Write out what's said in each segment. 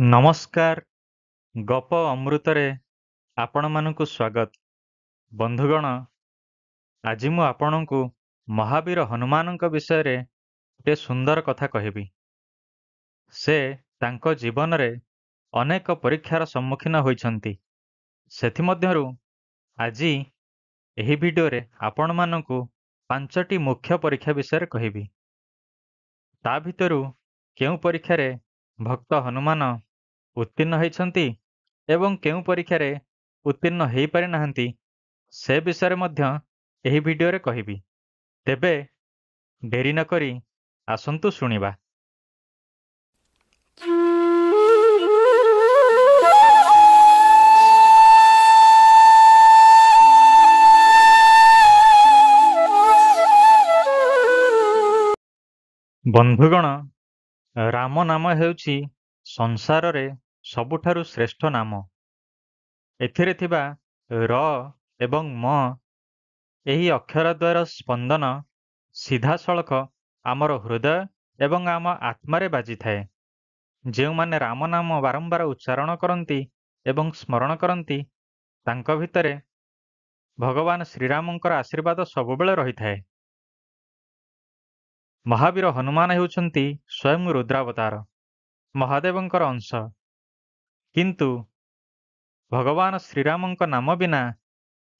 ନମସ୍କାର। ଗପ ଅମୃତରେ ଆପଣମାନଙ୍କୁ ସ୍ୱାଗତ। ବନ୍ଧୁଗଣ, ଆଜି ମୁଁ ଆପଣଙ୍କୁ ମହାବୀର ହନୁମାନଙ୍କ ବିଷୟରେ ଗୋଟିଏ ସୁନ୍ଦର କଥା କହିବି। ସେ ତାଙ୍କ ଜୀବନରେ ଅନେକ ପରୀକ୍ଷାର ସମ୍ମୁଖୀନ ହୋଇଛନ୍ତି। ସେଥିମଧ୍ୟରୁ ଆଜି ଏହି ଭିଡ଼ିଓରେ ଆପଣମାନଙ୍କୁ 5ଟି ମୁଖ୍ୟ ପରୀକ୍ଷା ବିଷୟରେ କହିବି। ତା ଭିତରୁ କେଉଁ ପରୀକ୍ଷାରେ ଭକ୍ତ ହନୁମାନ ଉତ୍ତୀର୍ଣ୍ଣ ହୋଇଛନ୍ତି ଏବଂ କେଉଁ ପରୀକ୍ଷାରେ ଉତ୍ତୀର୍ଣ୍ଣ ହୋଇପାରିନାହାନ୍ତି ସେ ବିଷୟରେ ମଧ୍ୟ ଏହି ଭିଡ଼ିଓରେ କହିବି। ତେବେ ଡେରି ନକରି ଆସନ୍ତୁ ଶୁଣିବା। ବନ୍ଧୁଗଣ, ରାମ ନାମ ହେଉଛି ସଂସାରରେ ସବୁଠାରୁ ଶ୍ରେଷ୍ଠ ନାମ। ଏଥିରେ ଥିବା ର ଏବଂ ମ ଏହି ଅକ୍ଷର ଦ୍ୱୟର ସ୍ପନ୍ଦନ ସିଧାସଳଖ ଆମର ହୃଦୟ ଏବଂ ଆମ ଆତ୍ମାରେ ବାଜିଥାଏ। ଯେଉଁମାନେ ରାମ ନାମ ବାରମ୍ବାର ଉଚ୍ଚାରଣ କରନ୍ତି ଏବଂ ସ୍ମରଣ କରନ୍ତି, ତାଙ୍କ ଭିତରେ ଭଗବାନ ଶ୍ରୀରାମଙ୍କର ଆଶୀର୍ବାଦ ସବୁବେଳେ ରହିଥାଏ। ମହାବୀର ହନୁମାନ ହେଉଛନ୍ତି ସ୍ୱୟଂ ରୁଦ୍ରାବତାର, ମହାଦେବଙ୍କର ଅଂଶ। କିନ୍ତୁ ଭଗବାନ ଶ୍ରୀରାମଙ୍କ ନାମ ବିନା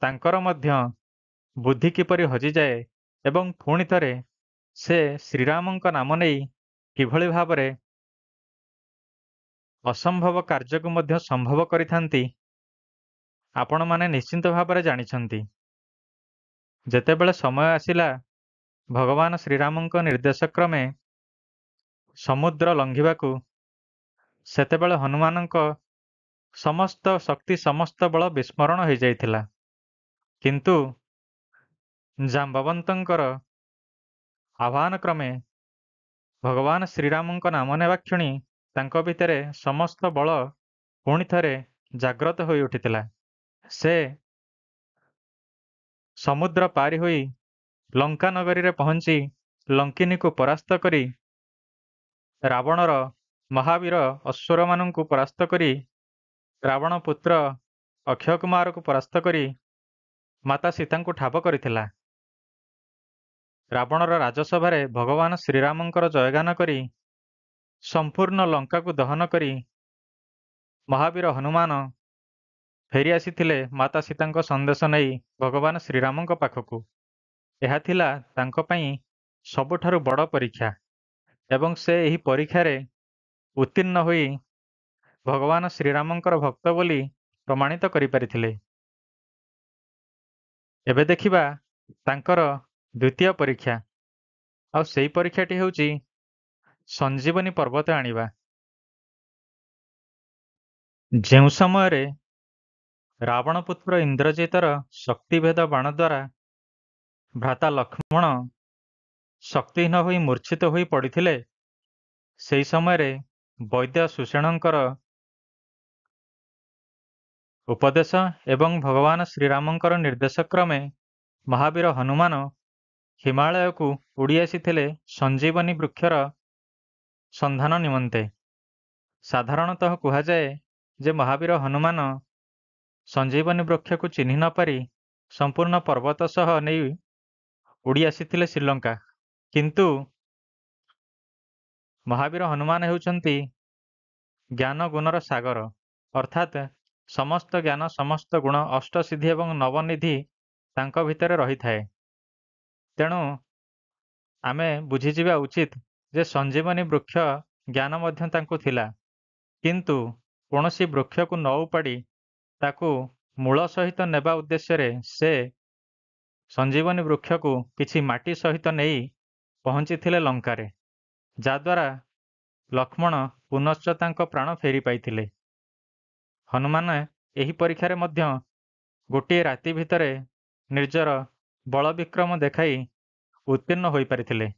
ତାଙ୍କର ମଧ୍ୟ ବୁଦ୍ଧି କିପରି ହଜିଯାଏ ଏବଂ ପୁଣି ଥରେ ସେ ଶ୍ରୀରାମଙ୍କ ନାମ ନେଇ କିଭଳି ଭାବରେ ଅସମ୍ଭବ କାର୍ଯ୍ୟକୁ ମଧ୍ୟ ସମ୍ଭବ କରିଥାନ୍ତି, ଆପଣମାନେ ନିଶ୍ଚିନ୍ତ ଭାବରେ ଜାଣିଛନ୍ତି। ଯେତେବେଳେ ସମୟ ଆସିଲା ଭଗବାନ ଶ୍ରୀରାମଙ୍କ ନିର୍ଦ୍ଦେଶକ୍ରମେ ସମୁଦ୍ର ଲଙ୍ଘିବାକୁ, ସେତେବେଳେ ହନୁମାନଙ୍କ ସମସ୍ତ ଶକ୍ତି ସମସ୍ତ ବଳ ବିସ୍ମରଣ ହୋଇଯାଇଥିଲା। କିନ୍ତୁ ଜାମ୍ବବନ୍ତଙ୍କର ଆହ୍ୱାନ କ୍ରମେ ଭଗବାନ ଶ୍ରୀରାମଙ୍କ ନାମ ନେବା କ୍ଷଣି ତାଙ୍କ ଭିତରେ ସମସ୍ତ ବଳ ପୁଣି ଥରେ ଜାଗ୍ରତ ହୋଇ ଉଠିଥିଲା। ସେ ସମୁଦ୍ର ପାରି ହୋଇ ଲଙ୍କା ନଗରୀରେ ପହଞ୍ଚି ଲଙ୍କିନୀକୁ ପରାସ୍ତ କରି ରାବଣର ମହାବୀର ଅସୁରମାନଙ୍କୁ ପରାସ୍ତ କରି ରାବଣ ପୁତ୍ର ଅକ୍ଷୟ କୁମାରକୁ ପରାସ୍ତ କରି ମାତା ସୀତାଙ୍କୁ ଠାବ କରିଥିଲା। ରାବଣର ରାଜସଭାରେ ଭଗବାନ ଶ୍ରୀରାମଙ୍କର ଜୟଗାନ କରି ସମ୍ପୂର୍ଣ୍ଣ ଲଙ୍କାକୁ ଦହନ କରି ମହାବୀର ହନୁମାନ ଫେରି ଆସିଥିଲେ ମାତା ସୀତାଙ୍କ ସନ୍ଦେଶ ନେଇ ଭଗବାନ ଶ୍ରୀରାମଙ୍କ ପାଖକୁ। ଏହା ଥିଲା ତାଙ୍କ ପାଇଁ ସବୁଠାରୁ ବଡ଼ ପରୀକ୍ଷା ଏବଂ ସେ ଏହି ପରୀକ୍ଷାରେ ଉତ୍ତୀର୍ଣ୍ଣ ହୋଇ ଭଗବାନ ଶ୍ରୀରାମଙ୍କର ଭକ୍ତ ବୋଲି ପ୍ରମାଣିତ କରିପାରିଥିଲେ। ଏବେ ଦେଖିବା ତାଙ୍କର ଦ୍ୱିତୀୟ ପରୀକ୍ଷା, ଆଉ ସେହି ପରୀକ୍ଷାଟି ହେଉଛି ସଞ୍ଜୀବନୀ ପର୍ବତ ଆଣିବା। ଯେଉଁ ସମୟରେ ରାବଣ ପୁତ୍ର ଇନ୍ଦ୍ରଜିତର ଶକ୍ତିଭେଦ ବାଣ ଦ୍ୱାରା ଭ୍ରାତା ଲକ୍ଷ୍ମଣ ଶକ୍ତିହୀନ ହୋଇ ମୂର୍ଚ୍ଛିତ ହୋଇ ପଡ଼ିଥିଲେ, ସେହି ସମୟରେ ବୈଦ୍ୟ ସୁଷେଣଙ୍କର ଉପଦେଶ ଏବଂ ଭଗବାନ ଶ୍ରୀରାମଙ୍କର ନିର୍ଦ୍ଦେଶକ୍ରମେ ମହାବୀର ହନୁମାନ ହିମାଳୟକୁ ଉଡ଼ି ଆସିଥିଲେ ସଞ୍ଜୀବନୀ ବୃକ୍ଷର ସନ୍ଧାନ ନିମନ୍ତେ। ସାଧାରଣତଃ କୁହାଯାଏ ଯେ ମହାବୀର ହନୁମାନ ସଞ୍ଜୀବନୀ ବୃକ୍ଷକୁ ଚିହ୍ନି ନ ପାରି ସମ୍ପୂର୍ଣ୍ଣ ପର୍ବତ ସହ ନେଇ ଉଡ଼ି ଆସିଥିଲେ ଶ୍ରୀଲଙ୍କା। କିନ୍ତୁ ମହାବୀର ହନୁମାନ ହେଉଛନ୍ତି ଜ୍ଞାନ ଗୁଣର ସାଗର, ଅର୍ଥାତ୍ ସମସ୍ତ ଜ୍ଞାନ ସମସ୍ତ ଗୁଣ ଅଷ୍ଟସିଦ୍ଧି ଏବଂ ନବନିଧି ତାଙ୍କ ଭିତରେ ରହିଥାଏ। ତେଣୁ ଆମେ ବୁଝିଯିବା ଉଚିତ ଯେ ସଞ୍ଜୀବନୀ ବୃକ୍ଷ ଜ୍ଞାନ ମଧ୍ୟ ତାଙ୍କୁ ଥିଲା, କିନ୍ତୁ କୌଣସି ବୃକ୍ଷକୁ ନ ଉପାଡ଼ି ତାକୁ ମୂଳ ସହିତ ନେବା ଉଦ୍ଦେଶ୍ୟରେ ସେ ସଞ୍ଜୀବନୀ ବୃକ୍ଷକୁ କିଛି ମାଟି ସହିତ ନେଇ ପହଞ୍ଚିଥିଲେ ଲଙ୍କାରେ, ଯାଦ୍ୱାରା ଲକ୍ଷ୍ମଣ ପୁନଶ୍ଚ ତାଙ୍କ ପ୍ରାଣ ଫେରି ପାଇଥିଲେ। ହନୁମାନ ଏହି ପରୀକ୍ଷାରେ ମଧ୍ୟ ଗୋଟିଏ ରାତି ଭିତରେ ନିଜର ବଳ ବିକ୍ରମ ଦେଖାଇ ଉତ୍ତୀର୍ଣ୍ଣ ହୋଇପାରିଥିଲେ।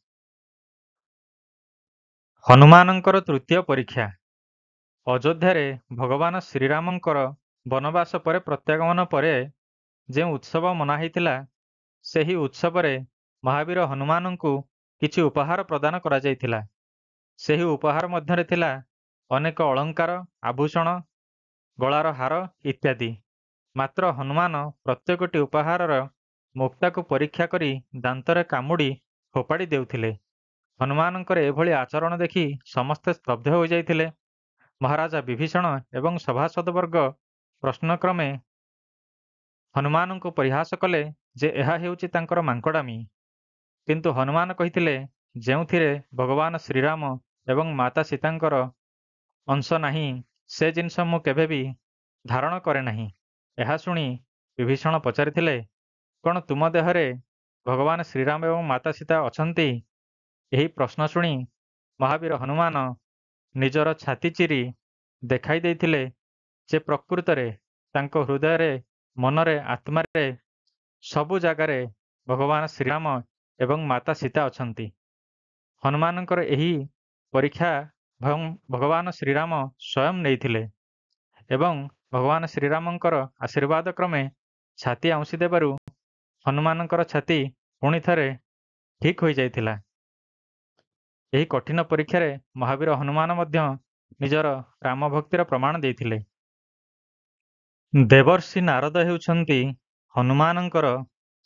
ହନୁମାନଙ୍କର ତୃତୀୟ ପରୀକ୍ଷା। ଅଯୋଧ୍ୟାରେ ଭଗବାନ ଶ୍ରୀରାମଙ୍କର ବନବାସ ପରେ ପ୍ରତ୍ୟାଗମନ ପରେ ଯେଉଁ ଉତ୍ସବ ମନା ହୋଇଥିଲା, ସେହି ଉତ୍ସବରେ ମହାବୀର ହନୁମାନଙ୍କୁ କିଛି ଉପହାର ପ୍ରଦାନ କରାଯାଇଥିଲା। ସେହି ଉପହାର ମଧ୍ୟରେ ଥିଲା ଅନେକ ଅଳଙ୍କାର, ଆଭୂଷଣ, ଗଳାର ହାର ଇତ୍ୟାଦି। ମାତ୍ର ହନୁମାନ ପ୍ରତ୍ୟେକଟି ଉପହାରର ମୁକ୍ତାକୁ ପରୀକ୍ଷା କରି ଦାନ୍ତରେ କାମୁଡ଼ି ଫୋପାଡ଼ି ଦେଉଥିଲେ। ହନୁମାନଙ୍କର ଏଭଳି ଆଚରଣ ଦେଖି ସମସ୍ତେ ସ୍ତବ୍ଧ ହୋଇଯାଇଥିଲେ। ମହାରାଜା ବିଭୀଷଣ ଏବଂ ସଭାସଦବର୍ଗ ପ୍ରଶ୍ନକ୍ରମେ ହନୁମାନଙ୍କୁ ପରିହାସ କଲେ ଯେ ଏହା ହେଉଛି ତାଙ୍କର ମାଙ୍କଡ଼ାମି। କିନ୍ତୁ ହନୁମାନ କହିଥିଲେ, ଯେଉଁଥିରେ ଭଗବାନ ଶ୍ରୀରାମ ଏବଂ ମାତା ସୀତାଙ୍କର ଅଂଶ ନାହିଁ, ସେ ଜିନିଷ ମୁଁ କେବେ ବି ଧାରଣ କରେ ନାହିଁ। ଏହା ଶୁଣି ବିଭୀଷଣ ପଚାରିଥିଲେ, କ'ଣ ତୁମ ଦେହରେ ଭଗବାନ ଶ୍ରୀରାମ ଏବଂ ମାତା ସୀତା ଅଛନ୍ତି? ଏହି ପ୍ରଶ୍ନ ଶୁଣି ମହାବୀର ହନୁମାନ ନିଜର ଛାତି ଚିରି ଦେଖାଇ ଦେଇଥିଲେ ଯେ ପ୍ରକୃତରେ ତାଙ୍କ ହୃଦୟରେ, ମନରେ, ଆତ୍ମାରେ, ସବୁ ଜାଗାରେ ଭଗବାନ ଶ୍ରୀରାମ ଏବଂ ମାତା ସୀତା ଅଛନ୍ତି। ହନୁମାନଙ୍କର ଏହି ପରୀକ୍ଷା ଭଗବାନ ଶ୍ରୀରାମ ସ୍ୱୟଂ ନେଇଥିଲେ ଏବଂ ଭଗବାନ ଶ୍ରୀରାମଙ୍କର ଆଶୀର୍ବାଦ କ୍ରମେ ଛାତି ଆଉଁସି ଦେବାରୁ ହନୁମାନଙ୍କର ଛାତି ପୁଣି ଥରେ ଠିକ୍ ହୋଇଯାଇଥିଲା। ଏହି କଠିନ ପରୀକ୍ଷାରେ ମହାବୀର ହନୁମାନ ମଧ୍ୟ ନିଜର ରାମଭକ୍ତିର ପ୍ରମାଣ ଦେଇଥିଲେ। ଦେବର୍ଷି ନାରଦ ହେଉଛନ୍ତି ହନୁମାନଙ୍କର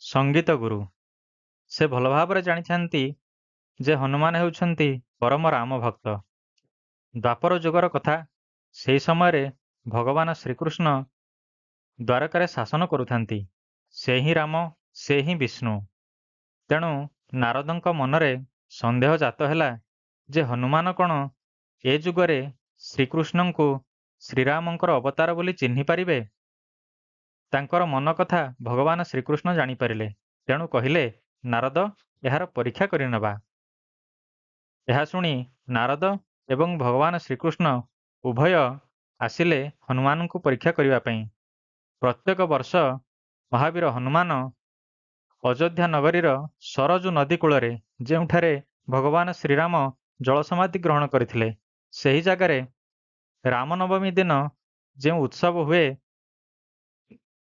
ସଙ୍ଗୀତ ଗୁରୁ। ସେ ଭଲ ଭାବରେ ଜାଣିଥାନ୍ତି ଯେ ହନୁମାନ ହେଉଛନ୍ତି ପରମ ରାମ ଭକ୍ତ। ଦ୍ୱାପର ଯୁଗର କଥା, ସେହି ସମୟରେ ଭଗବାନ ଶ୍ରୀକୃଷ୍ଣ ଦ୍ୱାରକାରେ ଶାସନ କରୁଥାନ୍ତି। ସେ ହିଁ ରାମ, ସେ ହିଁ ବିଷ୍ଣୁ। ତେଣୁ ନାରଦଙ୍କ ମନରେ ସନ୍ଦେହ ଜାତ ହେଲା ଯେ ହନୁମାନ କ'ଣ ଏ ଯୁଗରେ ଶ୍ରୀକୃଷ୍ଣଙ୍କୁ ଶ୍ରୀରାମଙ୍କର ଅବତାର ବୋଲି ଚିହ୍ନି ପାରିବେ? ତାଙ୍କର ମନ କଥା ଭଗବାନ ଶ୍ରୀକୃଷ୍ଣ ଜାଣିପାରିଲେ। ତେଣୁ କହିଲେ, ନାରଦ, ଏହାର ପରୀକ୍ଷା କରିନେବା। ଏହା ଶୁଣି ନାରଦ ଏବଂ ଭଗବାନ ଶ୍ରୀକୃଷ୍ଣ ଉଭୟ ଆସିଲେ ହନୁମାନଙ୍କୁ ପରୀକ୍ଷା କରିବା ପାଇଁ। ପ୍ରତ୍ୟେକ ବର୍ଷ ମହାବୀର ହନୁମାନ ଅଯୋଧ୍ୟା ନଗରୀର ସରଜୁ ନଦୀ କୂଳରେ, ଯେଉଁଠାରେ ଭଗବାନ ଶ୍ରୀରାମ ଜଳସମାଧି ଗ୍ରହଣ କରିଥିଲେ, ସେହି ଜାଗାରେ ରାମନବମୀ ଦିନ ଯେଉଁ ଉତ୍ସବ ହୁଏ,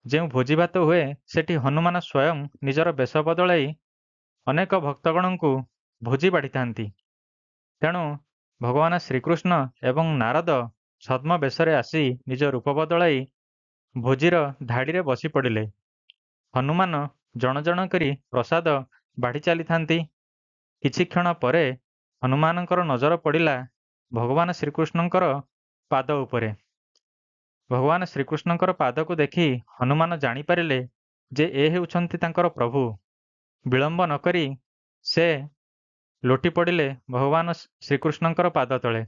ଯେଉଁ ଭୋଜିଭାତ ହୁଏ, ସେଠି ହନୁମାନ ସ୍ୱୟଂ ନିଜର ବେଶ ବଦଳାଇ ଅନେକ ଭକ୍ତଗଣଙ୍କୁ ଭୋଜି ବାଢ଼ିଥାନ୍ତି। ତେଣୁ ଭଗବାନ ଶ୍ରୀକୃଷ୍ଣ ଏବଂ ନାରଦ ଛଦ୍ମବେଶରେ ଆସି ନିଜ ରୂପ ବଦଳାଇ ଭୋଜିର ଧାଡ଼ିରେ ବସି ପଡ଼ିଲେ। ହନୁମାନ ଜଣ ଜଣ କରି ପ୍ରସାଦ ବାଢ଼ି ଚାଲିଥାନ୍ତି। କିଛି କ୍ଷଣ ପରେ ହନୁମାନଙ୍କର ନଜର ପଡ଼ିଲା ଭଗବାନ ଶ୍ରୀକୃଷ୍ଣଙ୍କର ପାଦ ଉପରେ। ଭଗବାନ ଶ୍ରୀକୃଷ୍ଣଙ୍କର ପାଦକୁ ଦେଖି ହନୁମାନ ଜାଣିପାରିଲେ ଯେ ଏ ହେଉଛନ୍ତି ତାଙ୍କର ପ୍ରଭୁ। ବିଳମ୍ବ ନ କରି ସେ ଲୋଟି ପଡ଼ିଲେ ଭଗବାନ ଶ୍ରୀକୃଷ୍ଣଙ୍କର ପାଦ ତଳେ।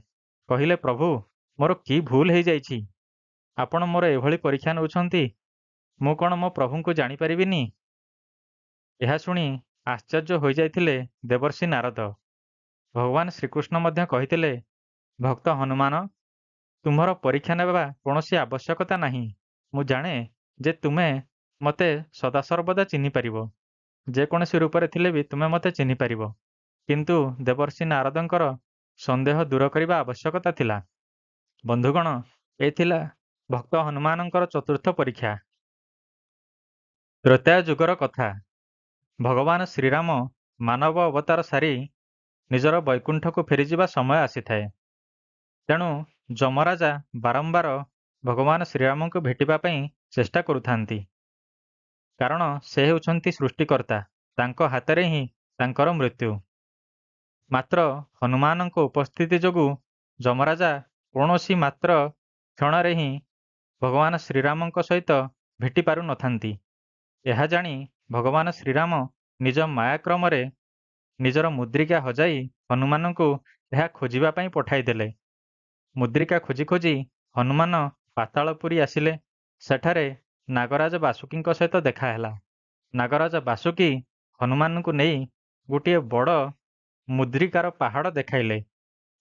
କହିଲେ, ପ୍ରଭୁ, ମୋର କି ଭୁଲ ହେଇଯାଇଛି? ଆପଣ ମୋର ଏଭଳି ପରୀକ୍ଷା ନେଉଛନ୍ତି? ମୁଁ କ'ଣ ମୋ ପ୍ରଭୁଙ୍କୁ ଜାଣିପାରିବିନି? ଏହା ଶୁଣି ଆଶ୍ଚର୍ଯ୍ୟ ହୋଇଯାଇଥିଲେ ଦେବର୍ଷି ନାରଦ। ଭଗବାନ ଶ୍ରୀକୃଷ୍ଣ ମଧ୍ୟ କହିଥିଲେ, ଭକ୍ତ ହନୁମାନ, ତୁମର ପରୀକ୍ଷା ନେବା କୌଣସି ଆବଶ୍ୟକତା ନାହିଁ। ମୁଁ ଜାଣେ ଯେ ତୁମେ ମୋତେ ସଦାସର୍ବଦା ଚିହ୍ନିପାରିବ। ଯେକୌଣସି ରୂପରେ ଥିଲେ ବି ତୁମେ ମୋତେ ଚିହ୍ନିପାରିବ। କିନ୍ତୁ ଦେବର୍ଷି ନାରଦଙ୍କର ସନ୍ଦେହ ଦୂର କରିବା ଆବଶ୍ୟକତା ଥିଲା। ବନ୍ଧୁଗଣ, ଏ ଥିଲା ଭକ୍ତ ହନୁମାନଙ୍କର ଚତୁର୍ଥ ପରୀକ୍ଷା। ତ୍ରେତୟା ଯୁଗର କଥା। ଭଗବାନ ଶ୍ରୀରାମ ମାନବ ଅବତାର ସାରି ନିଜର ବୈକୁଣ୍ଠକୁ ଫେରିଯିବା ସମୟ ଆସିଥାଏ। ତେଣୁ ଯମରାଜା ବାରମ୍ବାର ଭଗବାନ ଶ୍ରୀରାମଙ୍କୁ ଭେଟିବା ପାଇଁ ଚେଷ୍ଟା କରୁଥାନ୍ତି। କାରଣ ସେ ହେଉଛନ୍ତି ସୃଷ୍ଟିକର୍ତ୍ତା, ତାଙ୍କ ହାତରେ ହିଁ ତାଙ୍କର ମୃତ୍ୟୁ। ମାତ୍ର ହନୁମାନଙ୍କ ଉପସ୍ଥିତି ଯୋଗୁଁ ଯମରାଜା କୌଣସି ମାତ୍ର କ୍ଷଣରେ ହିଁ ଭଗବାନ ଶ୍ରୀରାମଙ୍କ ସହିତ ଭେଟି ପାରୁନଥାନ୍ତି। ଏହା ଜାଣି ଭଗବାନ ଶ୍ରୀରାମ ନିଜ ମାୟାକ୍ରମରେ ନିଜର ମୁଦ୍ରିକା ହଜାଇ ହନୁମାନଙ୍କୁ ଏହା ଖୋଜିବା ପାଇଁ ପଠାଇଦେଲେ। ମୁଦ୍ରିକା ଖୋଜି ଖୋଜି ହନୁମାନ ପାତାଳପୁରୀ ଆସିଲେ। ସେଠାରେ ନାଗରାଜ ବାସୁକୀଙ୍କ ସହିତ ଦେଖା ହେଲା। ନାଗରାଜ ବାସୁକୀ ହନୁମାନଙ୍କୁ ନେଇ ଗୋଟିଏ ବଡ଼ ମୁଦ୍ରିକାର ପାହାଡ଼ ଦେଖାଇଲେ।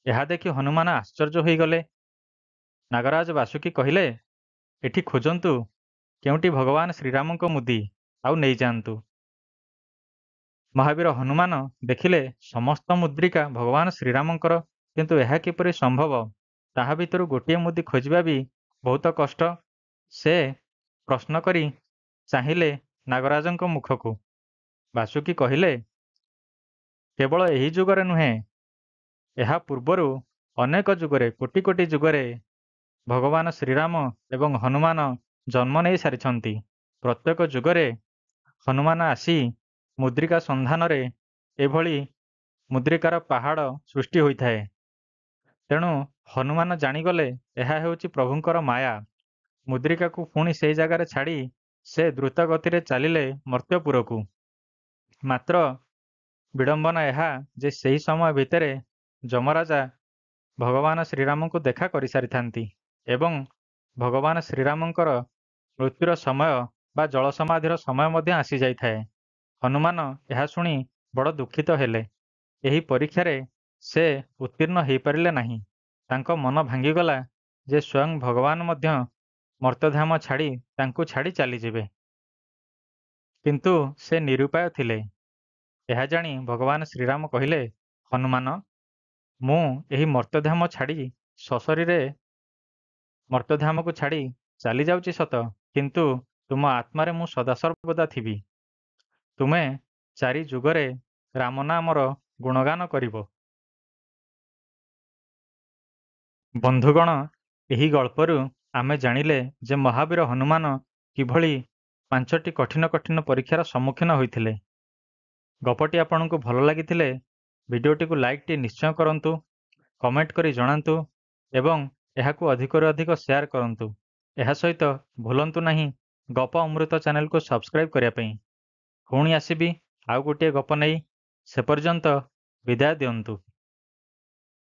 ଏହା ଦେଖି ହନୁମାନ ଆଶ୍ଚର୍ଯ୍ୟ ହୋଇଗଲେ। ନାଗରାଜ ବାସୁକୀ କହିଲେ, ଏଠି ଖୋଜନ୍ତୁ, କେଉଁଠି ଭଗବାନ ଶ୍ରୀରାମଙ୍କ ମୁଦି, ଆଉ ନେଇଯାଆନ୍ତୁ। ମହାବୀର ହନୁମାନ ଦେଖିଲେ ସମସ୍ତ ମୁଦ୍ରିକା ଭଗବାନ ଶ୍ରୀରାମଙ୍କର, କିନ୍ତୁ ଏହା କିପରି ସମ୍ଭବ? ତାହା ଭିତରୁ ଗୋଟିଏ ମୁଦି ଖୋଜିବା ବି ବହୁତ କଷ୍ଟ। ସେ ପ୍ରଶ୍ନ କରି ଚାହିଁଲେ ନାଗରାଜଙ୍କ ମୁଖକୁ। ବାସୁକୀ କହିଲେ, କେବଳ ଏହି ଯୁଗରେ ନୁହେଁ, ଏହା ପୂର୍ବରୁ ଅନେକ ଯୁଗରେ କୋଟି କୋଟି ଯୁଗରେ ଭଗବାନ ଶ୍ରୀରାମ ଏବଂ ହନୁମାନ ଜନ୍ମ ନେଇ ସାରିଛନ୍ତି। ପ୍ରତ୍ୟେକ ଯୁଗରେ ହନୁମାନ ଆସି ମୁଦ୍ରିକା ସନ୍ଧାନରେ ଏଭଳି ମୁଦ୍ରିକାର ପାହାଡ଼ ସୃଷ୍ଟି ହୋଇଥାଏ। ତେଣୁ ହନୁମାନ ଜାଣିଗଲେ ଏହା ହେଉଛି ପ୍ରଭୁଙ୍କର ମାୟା। ମୁଦ୍ରିକାକୁ ପୁଣି ସେହି ଜାଗାରେ ଛାଡ଼ି ସେ ଦ୍ରୁତ ଗତିରେ ଚାଲିଲେ ମର୍ତ୍ତ୍ୟପୁରକୁ। ମାତ୍ର ବିଡ଼ମ୍ବନା ଏହା ଯେ ସେହି ସମୟ ଭିତରେ ଯମରାଜା ଭଗବାନ ଶ୍ରୀରାମଙ୍କୁ ଦେଖା କରିସାରିଥାନ୍ତି ଏବଂ ଭଗବାନ ଶ୍ରୀରାମଙ୍କର ମୃତ୍ୟୁର ସମୟ ବା ଜଳସମାଧିର ସମୟ ମଧ୍ୟ ଆସିଯାଇଥାଏ। ହନୁମାନ ଏହା ଶୁଣି ବଡ଼ ଦୁଃଖିତ ହେଲେ। ଏହି ପରୀକ୍ଷାରେ ସେ ଉତ୍ତୀର୍ଣ୍ଣ ହୋଇପାରିଲେ ନାହିଁ। ତାଙ୍କ ମନ ଭାଙ୍ଗିଗଲା ଯେ ସ୍ୱୟଂ ଭଗବାନ ମଧ୍ୟ ମର୍ତ୍ତ୍ୟଧାମ ଛାଡ଼ି ତାଙ୍କୁ ଛାଡ଼ି ଚାଲିଯିବେ। କିନ୍ତୁ ସେ ନିରୁପାୟ ଥିଲେ। ଏହା ଜାଣି ଭଗବାନ ଶ୍ରୀରାମ କହିଲେ, ହନୁମାନ, ମୁଁ ଏହି ମର୍ତ୍ତ୍ୟଧାମ ଛାଡ଼ି ସଶରୀରେ ମର୍ତ୍ତ୍ୟଧାମକୁ ଛାଡ଼ି ଚାଲିଯାଉଛି ସତ, କିନ୍ତୁ ତୁମ ଆତ୍ମାରେ ମୁଁ ସଦାସର୍ବଦା ଥିବି। ତୁମେ 4 ଯୁଗରେ ରାମନାମର ଗୁଣଗାନ କରିବ। ବନ୍ଧୁଗଣ, ଏହି ଗଳ୍ପରୁ ଆମେ ଜାଣିଲେ ଯେ ମହାବୀର ହନୁମାନ କିଭଳି 5ଟି କଠିନ କଠିନ ପରୀକ୍ଷାର ସମ୍ମୁଖୀନ ହୋଇଥିଲେ। ଗପଟି ଆପଣଙ୍କୁ ଭଲ ଲାଗିଥିଲେ ଭିଡ଼ିଓଟିକୁ ଲାଇକ୍ଟି ନିଶ୍ଚୟ କରନ୍ତୁ, କମେଣ୍ଟ କରି ଜଣାନ୍ତୁ ଏବଂ ଏହାକୁ ଅଧିକରୁ ଅଧିକ ସେୟାର କରନ୍ତୁ। ଏହା ସହିତ ଭୁଲନ୍ତୁ ନାହିଁ ଗପ ଅମୃତ ଚ୍ୟାନେଲକୁ ସବସ୍କ୍ରାଇବ୍ କରିବା ପାଇଁ। ପୁଣି ଆସିବି ଆଉ ଗୋଟିଏ ଗପ ନେଇ। ସେ ପର୍ଯ୍ୟନ୍ତ ବିଦାୟ ଦିଅନ୍ତୁ।